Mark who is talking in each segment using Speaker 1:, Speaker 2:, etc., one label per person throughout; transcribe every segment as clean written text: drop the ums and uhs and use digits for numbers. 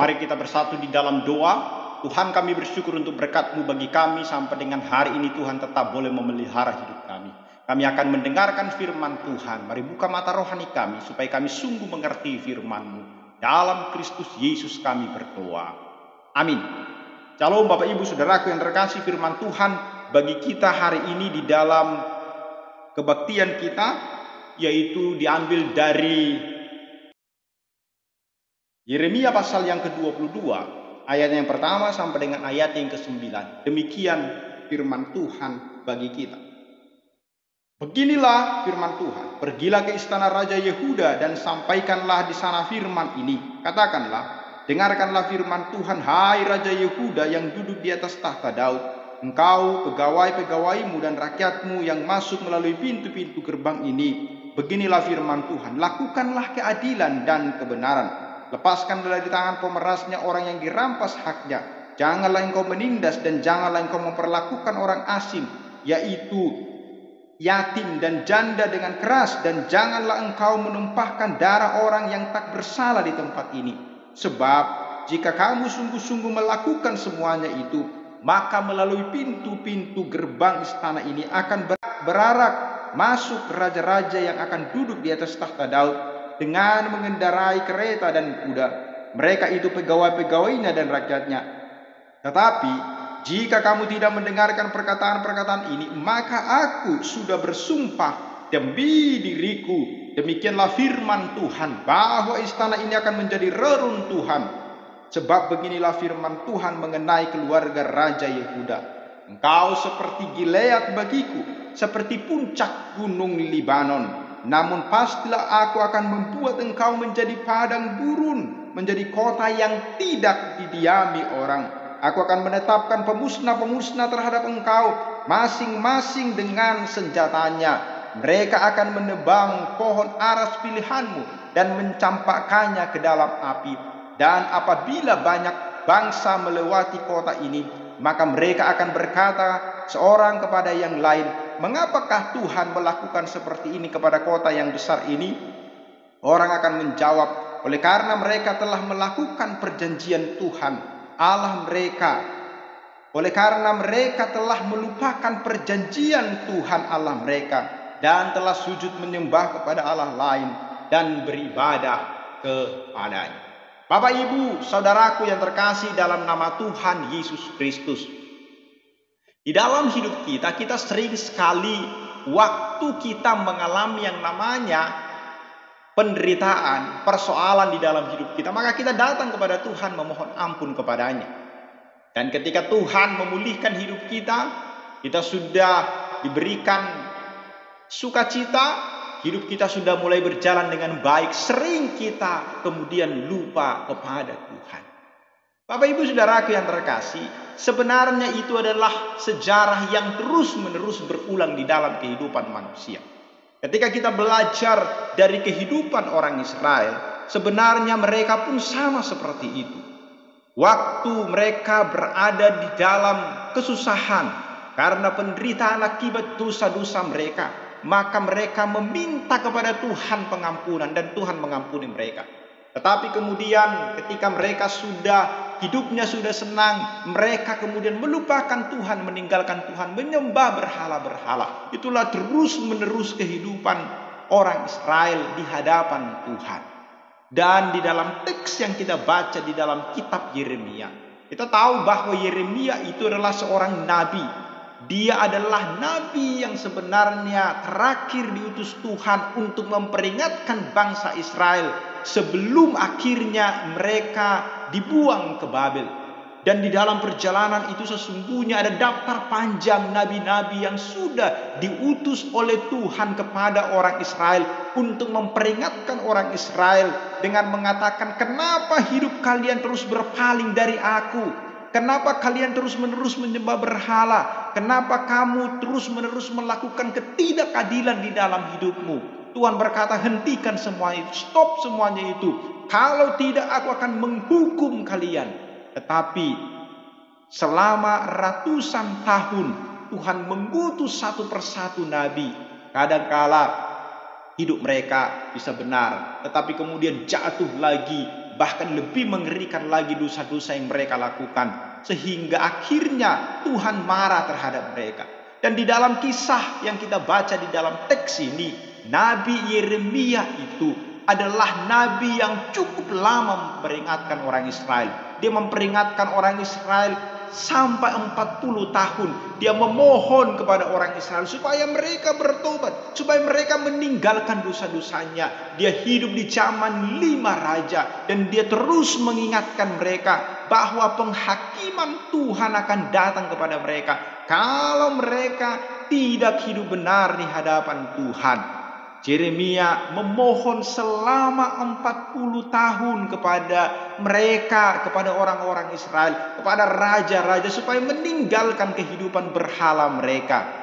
Speaker 1: Mari kita bersatu di dalam doa. Tuhan, kami bersyukur untuk berkat-Mu bagi kami sampai dengan hari ini. Tuhan tetap boleh memelihara hidup kami. Kami akan mendengarkan firman Tuhan. Mari buka mata rohani kami supaya kami sungguh mengerti firman-Mu. Dalam Kristus Yesus kami berdoa. Amin. Shalom Bapak Ibu Saudaraku yang terkasih, firman Tuhan bagi kita hari ini di dalam kebaktian kita yaitu diambil dari Yeremia pasal yang ke-22, ayat yang pertama sampai dengan ayat yang ke-9. Demikian firman Tuhan bagi kita. Beginilah firman Tuhan, pergilah ke istana Raja Yehuda dan sampaikanlah di sana firman ini. Katakanlah, dengarkanlah firman Tuhan, hai Raja Yehuda yang duduk di atas tahta Daud. Engkau, pegawai-pegawaimu dan rakyatmu yang masuk melalui pintu-pintu gerbang ini. Beginilah firman Tuhan, lakukanlah keadilan dan kebenaran. Lepaskanlah dari tangan pemerasnya orang yang dirampas haknya. Janganlah engkau menindas dan janganlah engkau memperlakukan orang asing, yaitu yatim dan janda dengan keras, dan janganlah engkau menumpahkan darah orang yang tak bersalah di tempat ini. Sebab jika kamu sungguh-sungguh melakukan semuanya itu, maka melalui pintu-pintu gerbang istana ini akan berarak masuk raja-raja yang akan duduk di atas tahta Daud dengan mengendarai kereta dan kuda. Mereka itu pegawai-pegawainya dan rakyatnya. Tetapi jika kamu tidak mendengarkan perkataan-perkataan ini, maka aku sudah bersumpah demi diriku, demikianlah firman Tuhan, bahwa istana ini akan menjadi reruntuhan. Sebab beginilah firman Tuhan mengenai keluarga Raja Yehuda. Engkau seperti Gilead bagiku, seperti puncak gunung Libanon. Namun pastilah aku akan membuat engkau menjadi padang gurun, menjadi kota yang tidak didiami orang. Aku akan menetapkan pemusnah-pemusnah terhadap engkau, masing-masing dengan senjatanya. Mereka akan menebang pohon aras pilihanmu dan mencampakkannya ke dalam api. Dan apabila banyak bangsa melewati kota ini, maka mereka akan berkata seorang kepada yang lain, mengapakah Tuhan melakukan seperti ini kepada kota yang besar ini? Orang akan menjawab, oleh karena mereka telah melakukan perjanjian Tuhan Allah mereka. Oleh karena mereka telah melupakan perjanjian Tuhan Allah mereka dan telah sujud menyembah kepada Allah lain dan beribadah kepadanya. Bapak Ibu Saudaraku yang terkasih dalam nama Tuhan Yesus Kristus, di dalam hidup kita, kita sering sekali waktu kita mengalami yang namanya penderitaan, persoalan di dalam hidup kita, maka kita datang kepada Tuhan memohon ampun kepadanya. Dan ketika Tuhan memulihkan hidup kita, kita sudah diberikan sukacita, hidup kita sudah mulai berjalan dengan baik. Sering kita kemudian lupa kepada Tuhan. Bapak Ibu Saudaraku yang terkasih, sebenarnya itu adalah sejarah yang terus-menerus berulang di dalam kehidupan manusia. Ketika kita belajar dari kehidupan orang Israel, sebenarnya mereka pun sama seperti itu. Waktu mereka berada di dalam kesusahan karena penderitaan akibat dosa-dosa mereka, maka mereka meminta kepada Tuhan pengampunan dan Tuhan mengampuni mereka. Tetapi kemudian ketika mereka hidupnya sudah senang, mereka kemudian melupakan Tuhan, meninggalkan Tuhan, menyembah berhala-berhala. Itulah terus-menerus kehidupan orang Israel di hadapan Tuhan. Dan di dalam teks yang kita baca di dalam kitab Yeremia, kita tahu bahwa Yeremia itu adalah seorang nabi. Dia adalah nabi yang sebenarnya terakhir diutus Tuhan untuk memperingatkan bangsa Israel sebelum akhirnya mereka dibuang ke Babel. Dan di dalam perjalanan itu sesungguhnya ada daftar panjang nabi-nabi yang sudah diutus oleh Tuhan kepada orang Israel untuk memperingatkan orang Israel dengan mengatakan, kenapa hidup kalian terus berpaling dari aku? Kenapa kalian terus-menerus menyembah berhala? Kenapa kamu terus-menerus melakukan ketidakadilan di dalam hidupmu? Tuhan berkata, hentikan semua itu, stop semuanya itu. Kalau tidak, aku akan menghukum kalian. Tetapi selama ratusan tahun Tuhan mengutus satu persatu nabi. Kadangkala hidup mereka bisa benar, tetapi kemudian jatuh lagi bahkan lebih mengerikan lagi dosa-dosa yang mereka lakukan, sehingga akhirnya Tuhan marah terhadap mereka. Dan di dalam kisah yang kita baca di dalam teks ini, Nabi Yeremia itu adalah nabi yang cukup lama memperingatkan orang Israel. Dia memperingatkan orang Israel sampai 40 tahun. Dia memohon kepada orang Israel supaya mereka bertobat, supaya mereka meninggalkan dosa-dosanya. Dia hidup di zaman 5 raja, dan dia terus mengingatkan mereka bahwa penghakiman Tuhan akan datang kepada mereka kalau mereka tidak hidup benar di hadapan Tuhan. Yeremia memohon selama 40 tahun kepada mereka, kepada orang-orang Israel, kepada raja-raja, supaya meninggalkan kehidupan berhala mereka.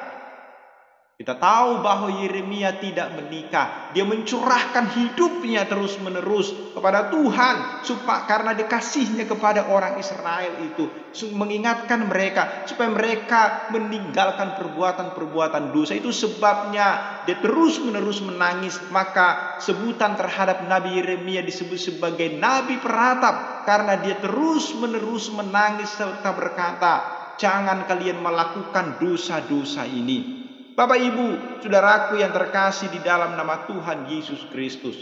Speaker 1: Kita tahu bahwa Yeremia tidak menikah. Dia mencurahkan hidupnya terus-menerus kepada Tuhan, karena dikasihnya kepada orang Israel itu, mengingatkan mereka supaya mereka meninggalkan perbuatan-perbuatan dosa. Itu sebabnya dia terus-menerus menangis. Maka sebutan terhadap Nabi Yeremia disebut sebagai Nabi Peratap, karena dia terus-menerus menangis serta berkata, "Jangan kalian melakukan dosa-dosa ini." Bapak Ibu, saudaraku yang terkasih di dalam nama Tuhan Yesus Kristus,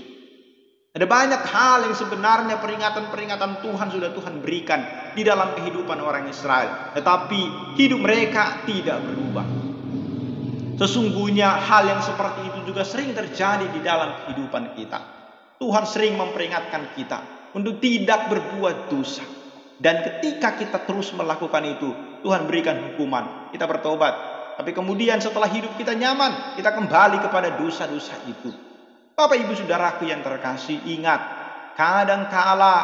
Speaker 1: ada banyak hal yang sebenarnya peringatan-peringatan Tuhan sudah Tuhan berikan di dalam kehidupan orang Israel, tetapi hidup mereka tidak berubah. Sesungguhnya hal yang seperti itu juga sering terjadi di dalam kehidupan kita. Tuhan sering memperingatkan kita untuk tidak berbuat dosa. Dan ketika kita terus melakukan itu, Tuhan berikan hukuman, kita bertobat. Tapi kemudian setelah hidup kita nyaman, kita kembali kepada dosa-dosa itu. Bapak Ibu saudaraku yang terkasih, ingat, kadangkala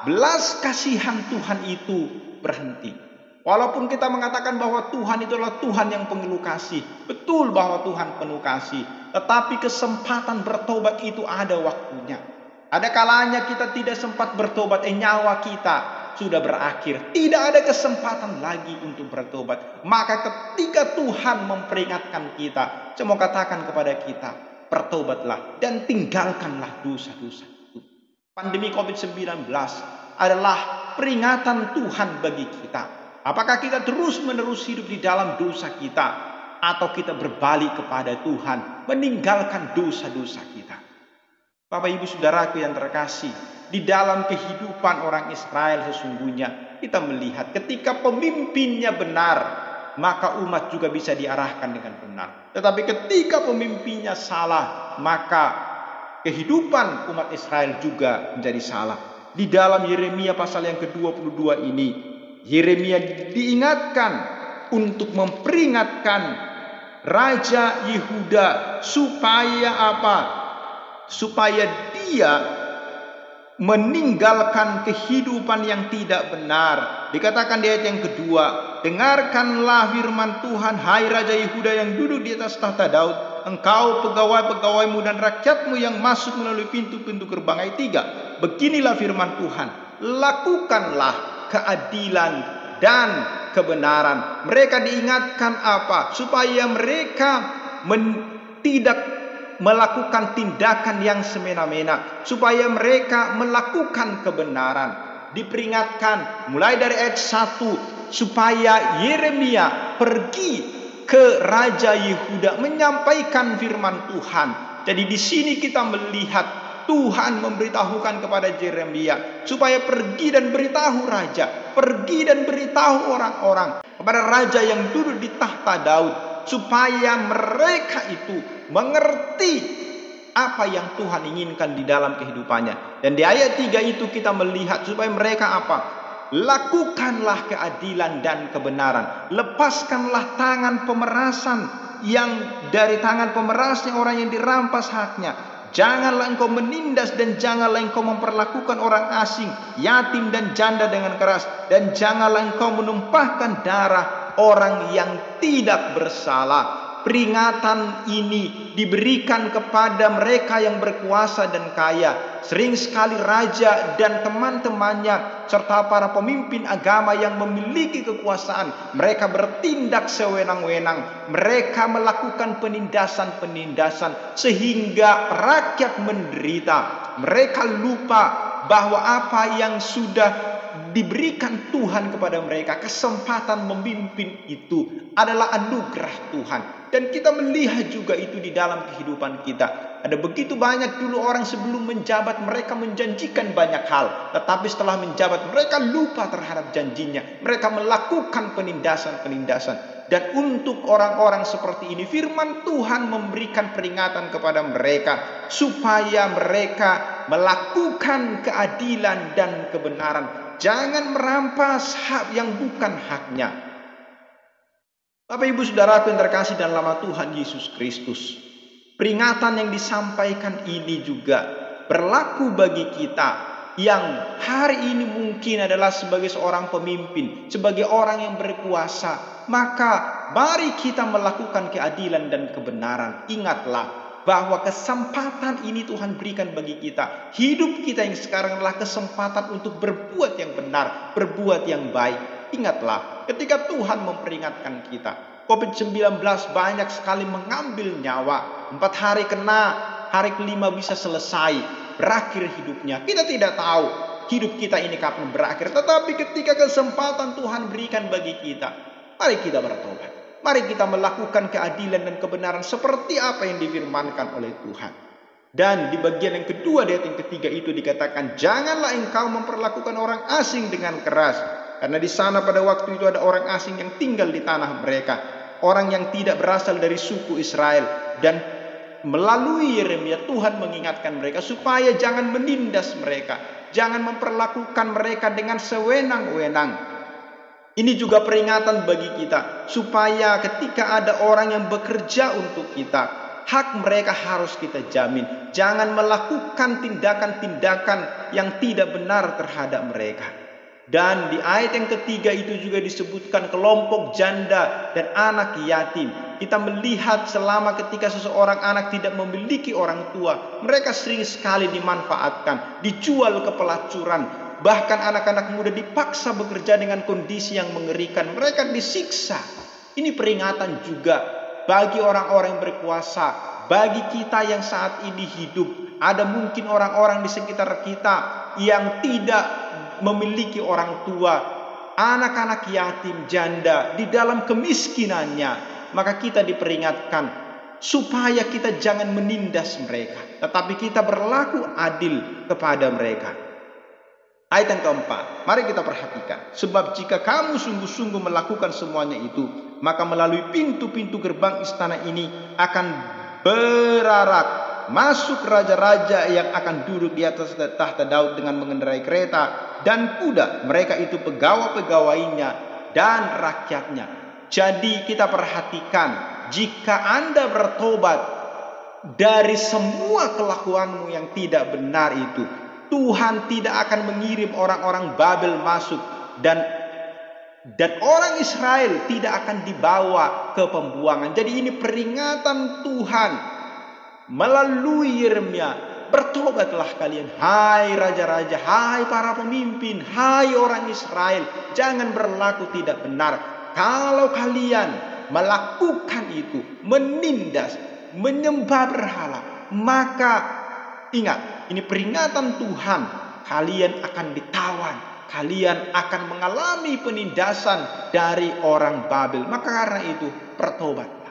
Speaker 1: belas kasihan Tuhan itu berhenti. Walaupun kita mengatakan bahwa Tuhan itu adalah Tuhan yang penuh kasih, betul bahwa Tuhan penuh kasih, tetapi kesempatan bertobat itu ada waktunya. Ada kalanya kita tidak sempat bertobat, nyawa kita sudah berakhir, tidak ada kesempatan lagi untuk bertobat. Maka ketika Tuhan memperingatkan kita, saya mau katakan kepada kita, bertobatlah dan tinggalkanlah dosa-dosa itu. Pandemi COVID-19 adalah peringatan Tuhan bagi kita. Apakah kita terus-menerus hidup di dalam dosa kita, atau kita berbalik kepada Tuhan, meninggalkan dosa-dosa kita? Bapak Ibu saudaraku yang terkasih, di dalam kehidupan orang Israel sesungguhnya kita melihat ketika pemimpinnya benar, maka umat juga bisa diarahkan dengan benar. Tetapi ketika pemimpinnya salah, maka kehidupan umat Israel juga menjadi salah. Di dalam Yeremia pasal yang ke-22 ini, Yeremia diingatkan untuk memperingatkan Raja Yehuda supaya apa? Supaya dia meninggalkan kehidupan yang tidak benar. Dikatakan di ayat yang kedua, "Dengarkanlah firman Tuhan, hai Raja Yehuda yang duduk di atas tahta Daud, engkau pegawai-pegawaimu dan rakyatmu yang masuk melalui pintu-pintu gerbang." Ayat 3, "Beginilah firman Tuhan, lakukanlah keadilan dan kebenaran." Mereka diingatkan apa? Supaya mereka tidak melakukan tindakan yang semena-mena, supaya mereka melakukan kebenaran. Diperingatkan mulai dari ayat 1 supaya Yeremia pergi ke Raja Yehuda menyampaikan firman Tuhan. Jadi di sini kita melihat Tuhan memberitahukan kepada Yeremia supaya pergi dan beritahu raja, pergi dan beritahu orang-orang, kepada raja yang duduk di tahta Daud, supaya mereka itu mengerti apa yang Tuhan inginkan di dalam kehidupannya. Dan di ayat 3 itu kita melihat supaya mereka apa? Lakukanlah keadilan dan kebenaran. Lepaskanlah tangan pemerasan, yang dari tangan pemerasnya orang yang dirampas haknya. Janganlah engkau menindas dan janganlah engkau memperlakukan orang asing, yatim dan janda dengan keras, dan janganlah engkau menumpahkan darah orang yang tidak bersalah. Peringatan ini diberikan kepada mereka yang berkuasa dan kaya. Sering sekali raja dan teman-temannya serta para pemimpin agama yang memiliki kekuasaan, mereka bertindak sewenang-wenang. Mereka melakukan penindasan-penindasan sehingga rakyat menderita. Mereka lupa bahwa apa yang sudah diberikan Tuhan kepada mereka, kesempatan memimpin itu adalah anugerah Tuhan. Dan kita melihat juga itu di dalam kehidupan kita. Ada begitu banyak dulu orang sebelum menjabat mereka menjanjikan banyak hal, tetapi setelah menjabat mereka lupa terhadap janjinya. Mereka melakukan penindasan-penindasan. Dan untuk orang-orang seperti ini, firman Tuhan memberikan peringatan kepada mereka supaya mereka melakukan keadilan dan kebenaran. Jangan merampas hak yang bukan haknya. Bapak Ibu Saudaraku yang terkasih dalam nama Tuhan Yesus Kristus, peringatan yang disampaikan ini juga berlaku bagi kita yang hari ini mungkin adalah sebagai seorang pemimpin, sebagai orang yang berkuasa. Maka mari kita melakukan keadilan dan kebenaran. Ingatlah bahwa kesempatan ini Tuhan berikan bagi kita. Hidup kita yang sekarang adalah kesempatan untuk berbuat yang benar, berbuat yang baik. Ingatlah ketika Tuhan memperingatkan kita, COVID-19 banyak sekali mengambil nyawa. 4 hari kena, hari kelima bisa selesai, berakhir hidupnya. Kita tidak tahu hidup kita ini kapan berakhir. Tetapi ketika kesempatan Tuhan berikan bagi kita, mari kita bertobat. Mari kita melakukan keadilan dan kebenaran seperti apa yang difirmankan oleh Tuhan. Dan di bagian yang kedua, di ayat yang ketiga itu dikatakan, janganlah engkau memperlakukan orang asing dengan keras. Karena di sana pada waktu itu ada orang asing yang tinggal di tanah mereka, orang yang tidak berasal dari suku Israel. Dan melalui Yeremia Tuhan mengingatkan mereka supaya jangan menindas mereka, jangan memperlakukan mereka dengan sewenang-wenang. Ini juga peringatan bagi kita supaya ketika ada orang yang bekerja untuk kita, hak mereka harus kita jamin. Jangan melakukan tindakan-tindakan yang tidak benar terhadap mereka. Dan di ayat yang ketiga itu juga disebutkan kelompok janda dan anak yatim. Kita melihat selama ketika seseorang anak tidak memiliki orang tua, mereka sering sekali dimanfaatkan, dijual ke pelacuran. Bahkan anak-anak muda dipaksa bekerja dengan kondisi yang mengerikan. Mereka disiksa. Ini peringatan juga bagi orang-orang yang berkuasa, bagi kita yang saat ini hidup. Ada mungkin orang-orang di sekitar kita yang tidak memiliki orang tua, anak-anak yatim, janda di dalam kemiskinannya, maka kita diperingatkan supaya kita jangan menindas mereka, tetapi kita berlaku adil kepada mereka. Ayat yang keempat, mari kita perhatikan. Sebab jika kamu sungguh-sungguh melakukan semuanya itu, maka melalui pintu-pintu gerbang istana ini akan berarak masuk raja-raja yang akan duduk di atas tahta Daud dengan mengendarai kereta dan kuda. Mereka itu pegawai-pegawainya dan rakyatnya. Jadi kita perhatikan, jika Anda bertobat dari semua kelakuanmu yang tidak benar itu, Tuhan tidak akan mengirim orang-orang Babel masuk, dan orang Israel tidak akan dibawa ke pembuangan. Jadi ini peringatan Tuhan melalui Yeremia. Bertobatlah kalian, hai raja-raja, hai para pemimpin, hai orang Israel. Jangan berlaku tidak benar. Kalau kalian melakukan itu, menindas, menyembah berhala, maka ingat, ini peringatan Tuhan. Kalian akan ditawan, kalian akan mengalami penindasan dari orang Babel. Maka karena itu bertobat.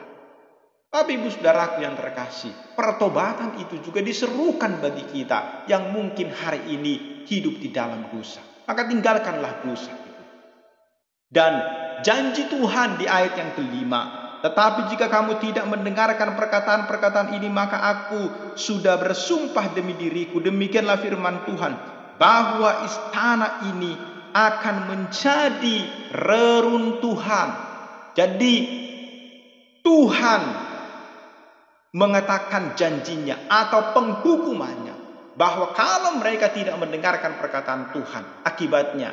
Speaker 1: Bapak Ibu Saudaraku yang terkasih, pertobatan itu juga diserukan bagi kita yang mungkin hari ini hidup di dalam dosa. Maka tinggalkanlah dosa itu. Dan janji Tuhan di ayat yang kelima, tetapi jika kamu tidak mendengarkan perkataan-perkataan ini, maka aku sudah bersumpah demi diriku, demikianlah firman Tuhan, bahwa istana ini akan menjadi reruntuhan. Jadi Tuhan mengatakan janjinya atau penghukumannya, bahwa kalau mereka tidak mendengarkan perkataan Tuhan, akibatnya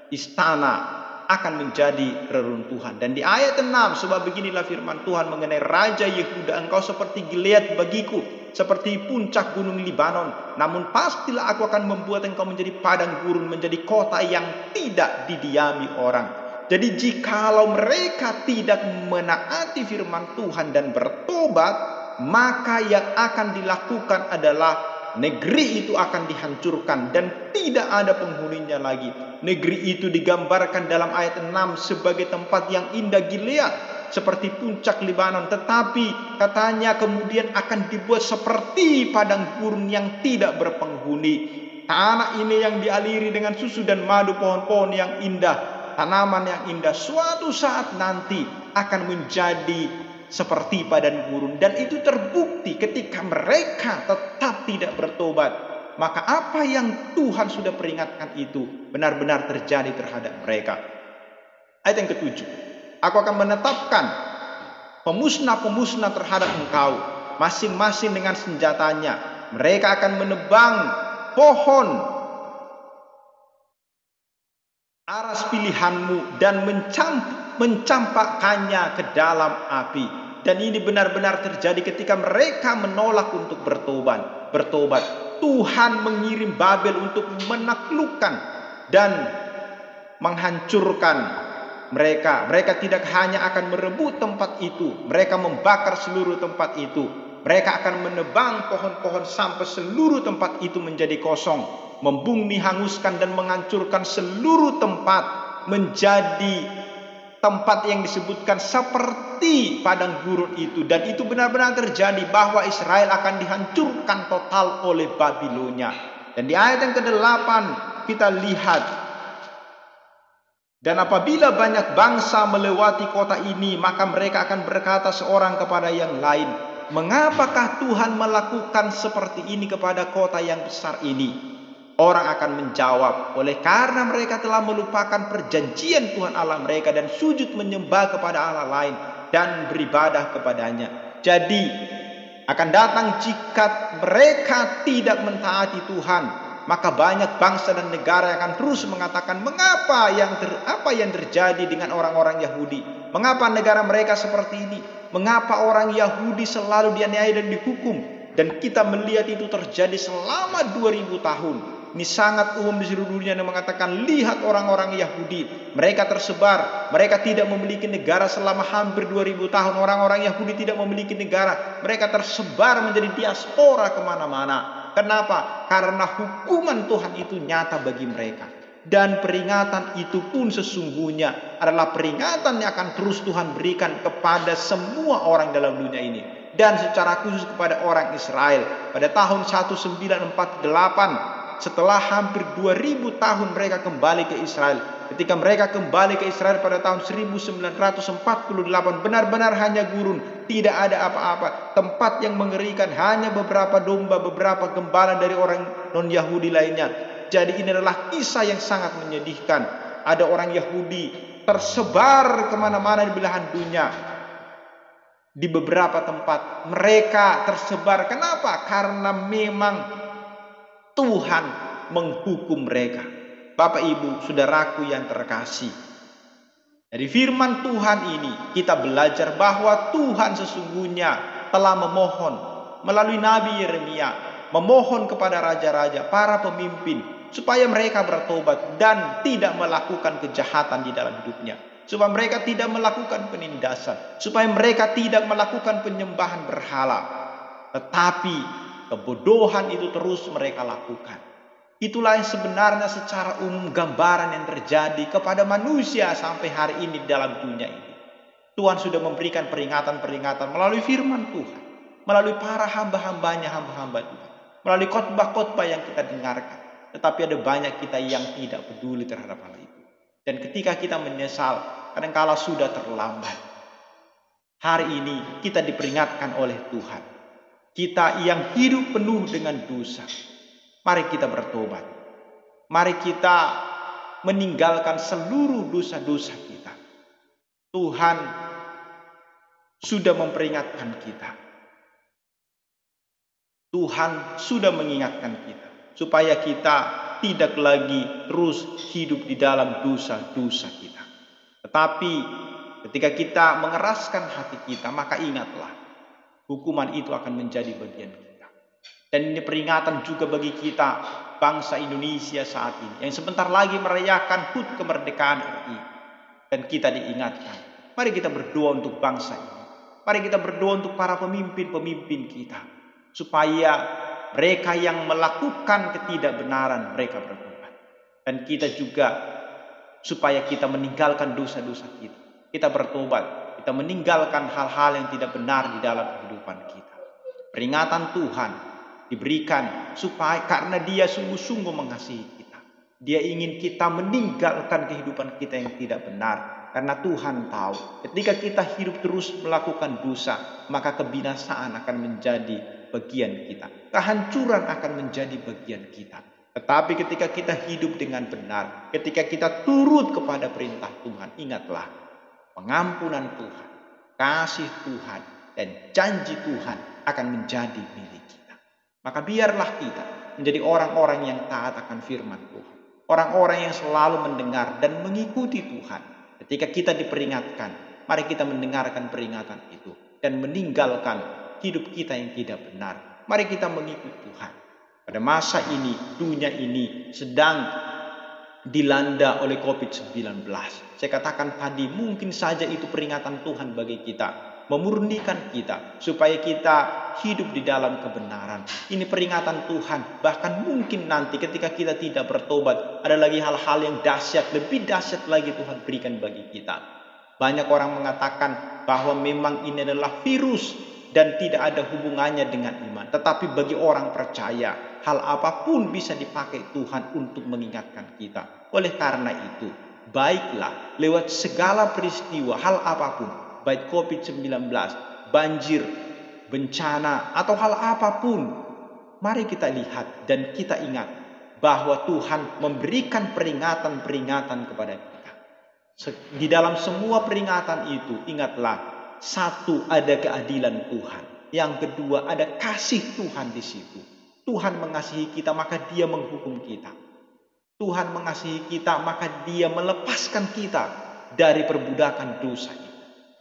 Speaker 1: istana akan menjadi reruntuhan. Dan di ayat 6, sebab beginilah firman Tuhan mengenai Raja Yehuda, engkau seperti Gilead bagiku, seperti puncak gunung Libanon, namun pastilah aku akan membuat engkau menjadi padang gurun, menjadi kota yang tidak didiami orang. Jadi jikalau mereka tidak menaati firman Tuhan dan bertobat, maka yang akan dilakukan adalah negeri itu akan dihancurkan dan tidak ada penghuninya lagi. Negeri itu digambarkan dalam ayat 6 sebagai tempat yang indah Gilead, seperti puncak Libanon, tetapi katanya kemudian akan dibuat seperti padang gurun yang tidak berpenghuni. Tanah ini yang dialiri dengan susu dan madu, pohon-pohon yang indah, tanaman yang indah, suatu saat nanti akan menjadi seperti padang gurun. Dan itu terbukti ketika mereka tetap tidak bertobat. Maka apa yang Tuhan sudah peringatkan itu benar-benar terjadi terhadap mereka. Ayat yang ketujuh, aku akan menetapkan pemusnah-pemusnah terhadap engkau, masing-masing dengan senjatanya. Mereka akan menebang pohon aras pilihanmu dan mencampakkannya ke dalam api. Dan ini benar-benar terjadi ketika mereka menolak untuk bertobat. Tuhan mengirim Babel untuk menaklukkan dan menghancurkan mereka. Mereka tidak hanya akan merebut tempat itu, mereka membakar seluruh tempat itu. Mereka akan menebang pohon-pohon sampai seluruh tempat itu menjadi kosong, membumi, hanguskan dan menghancurkan seluruh tempat menjadi tempat yang disebutkan seperti padang gurun itu. Dan itu benar-benar terjadi, bahwa Israel akan dihancurkan total oleh Babilonia. Dan di ayat yang ke-8 kita lihat, dan apabila banyak bangsa melewati kota ini, maka mereka akan berkata seorang kepada yang lain, mengapakah Tuhan melakukan seperti ini kepada kota yang besar ini? Orang akan menjawab, oleh karena mereka telah melupakan perjanjian Tuhan Allah mereka dan sujud menyembah kepada Allah lain dan beribadah kepadanya. Jadi akan datang jika mereka tidak mentaati Tuhan, maka banyak bangsa dan negara yang akan terus mengatakan, mengapa apa yang terjadi dengan orang-orang Yahudi? Mengapa negara mereka seperti ini? Mengapa orang Yahudi selalu dianiaya dan dihukum? Dan kita melihat itu terjadi selama 2000 tahun. Ini sangat umum di seluruh dunia yang mengatakan, lihat orang-orang Yahudi, mereka tersebar, mereka tidak memiliki negara selama hampir 2000 tahun. Orang-orang Yahudi tidak memiliki negara, mereka tersebar menjadi diaspora kemana-mana. Kenapa? Karena hukuman Tuhan itu nyata bagi mereka. Dan peringatan itu pun sesungguhnya adalah peringatan yang akan terus Tuhan berikan kepada semua orang dalam dunia ini. Dan secara khusus kepada orang Israel pada tahun 1948. Setelah hampir 2000 tahun mereka kembali ke Israel. Ketika mereka kembali ke Israel pada tahun 1948, benar-benar hanya gurun, tidak ada apa-apa. Tempat yang mengerikan, hanya beberapa domba, beberapa gembala dari orang non-Yahudi lainnya. Jadi ini adalah kisah yang sangat menyedihkan. Ada orang Yahudi tersebar kemana-mana di belahan dunia. Di beberapa tempat mereka tersebar. Kenapa? Karena memang Tuhan menghukum mereka. Bapak, Ibu, saudaraku yang terkasih, dari firman Tuhan ini kita belajar bahwa Tuhan sesungguhnya telah memohon melalui Nabi Yeremia, memohon kepada raja-raja, para pemimpin, supaya mereka bertobat dan tidak melakukan kejahatan di dalam hidupnya, supaya mereka tidak melakukan penindasan, supaya mereka tidak melakukan penyembahan berhala. Tetapi kebodohan itu terus mereka lakukan. Itulah yang sebenarnya secara umum gambaran yang terjadi kepada manusia sampai hari ini dalam dunia ini. Tuhan sudah memberikan peringatan-peringatan melalui firman Tuhan, melalui para hamba-hambanya, hamba-hamba Tuhan, melalui khotbah-khotbah yang kita dengarkan. Tetapi ada banyak kita yang tidak peduli terhadap hal itu. Dan ketika kita menyesal, kadangkala sudah terlambat. Hari ini kita diperingatkan oleh Tuhan. Kita yang hidup penuh dengan dosa, mari kita bertobat. Mari kita meninggalkan seluruh dosa-dosa kita. Tuhan sudah memperingatkan kita. Tuhan sudah mengingatkan kita supaya kita tidak lagi terus hidup di dalam dosa-dosa kita. Tetapi ketika kita mengeraskan hati kita, maka ingatlah, hukuman itu akan menjadi bagian kita. Dan ini peringatan juga bagi kita, bangsa Indonesia saat ini, yang sebentar lagi merayakan HUT kemerdekaan RI. Dan kita diingatkan, mari kita berdoa untuk bangsa ini. Mari kita berdoa untuk para pemimpin-pemimpin kita, supaya Mereka yang melakukan ketidakbenaran, mereka bertobat. Dan kita juga, supaya kita meninggalkan dosa-dosa kita. Kita bertobat, kita meninggalkan hal-hal yang tidak benar di dalam kehidupan kita. Peringatan Tuhan diberikan supaya karena Dia sungguh-sungguh mengasihi kita. Dia ingin kita meninggalkan kehidupan kita yang tidak benar. Karena Tuhan tahu ketika kita hidup terus melakukan dosa, maka kebinasaan akan menjadi bagian kita. Kehancuran akan menjadi bagian kita. Tetapi ketika kita hidup dengan benar, ketika kita turut kepada perintah Tuhan, ingatlah pengampunan Tuhan, kasih Tuhan, dan janji Tuhan akan menjadi milik kita. Maka biarlah kita menjadi orang-orang yang taat akan firman Tuhan. Orang-orang yang selalu mendengar dan mengikuti Tuhan. Ketika kita diperingatkan, mari kita mendengarkan peringatan itu dan meninggalkan hidup kita yang tidak benar. Mari kita mengikuti Tuhan. Pada masa ini, dunia ini sedang dilanda oleh COVID-19. Saya katakan tadi, mungkin saja itu peringatan Tuhan bagi kita. Memurnikan kita supaya kita hidup di dalam kebenaran. Ini peringatan Tuhan. Bahkan mungkin nanti ketika kita tidak bertobat, ada lagi hal-hal yang dahsyat, lebih dahsyat lagi Tuhan berikan bagi kita. Banyak orang mengatakan bahwa memang ini adalah virus dan tidak ada hubungannya dengan iman. Tetapi bagi orang percaya, hal apapun bisa dipakai Tuhan untuk mengingatkan kita. Oleh karena itu, baiklah lewat segala peristiwa, hal apapun, baik COVID-19, banjir, bencana, atau hal apapun, mari kita lihat dan kita ingat bahwa Tuhan memberikan peringatan-peringatan kepada kita. Di dalam semua peringatan itu, ingatlah, satu, ada keadilan Tuhan. Yang kedua, ada kasih Tuhan di situ. Tuhan mengasihi kita, maka Dia menghukum kita. Tuhan mengasihi kita, maka Dia melepaskan kita dari perbudakan dosa itu.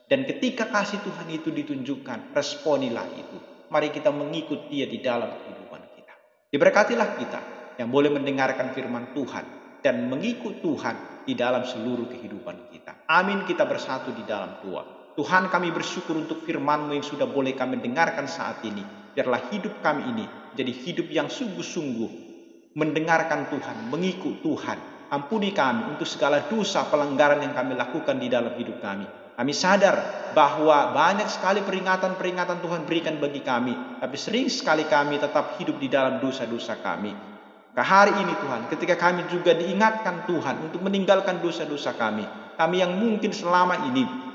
Speaker 1: Dan ketika kasih Tuhan itu ditunjukkan, responilah itu. Mari kita mengikut Dia di dalam kehidupan kita. Diberkatilah kita yang boleh mendengarkan firman Tuhan dan mengikut Tuhan di dalam seluruh kehidupan kita. Amin. Kita bersatu di dalam doa. Tuhan, kami bersyukur untuk firman-Mu yang sudah boleh kami dengarkan saat ini. Biarlah hidup kami ini jadi hidup yang sungguh-sungguh mendengarkan Tuhan, mengikut Tuhan. Ampuni kami untuk segala dosa pelanggaran yang kami lakukan di dalam hidup kami. Kami sadar bahwa banyak sekali peringatan-peringatan Tuhan berikan bagi kami. Tapi sering sekali kami tetap hidup di dalam dosa-dosa kami. Hari ini Tuhan, ketika kami juga diingatkan Tuhan untuk meninggalkan dosa-dosa kami. Kami yang mungkin selama ini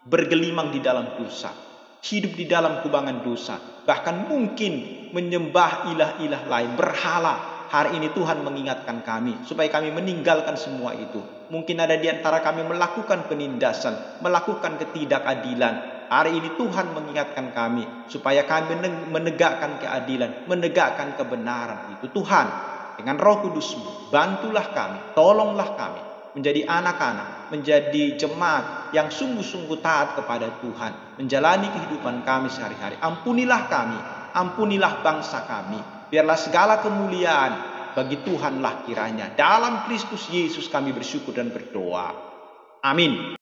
Speaker 1: bergelimang di dalam dosa, hidup di dalam kubangan dosa, bahkan mungkin menyembah ilah-ilah lain, berhala. Hari ini Tuhan mengingatkan kami supaya kami meninggalkan semua itu. Mungkin ada di antara kami melakukan penindasan, melakukan ketidakadilan. Hari ini Tuhan mengingatkan kami supaya kami menegakkan keadilan, menegakkan kebenaran itu. Tuhan, dengan Roh Kudus-Mu, bantulah kami, tolonglah kami menjadi anak-anak, menjadi jemaat yang sungguh-sungguh taat kepada Tuhan, menjalani kehidupan kami sehari-hari. Ampunilah kami, ampunilah bangsa kami. Biarlah segala kemuliaan bagi Tuhanlah kiranya. Dalam Kristus Yesus kami bersyukur dan berdoa. Amin.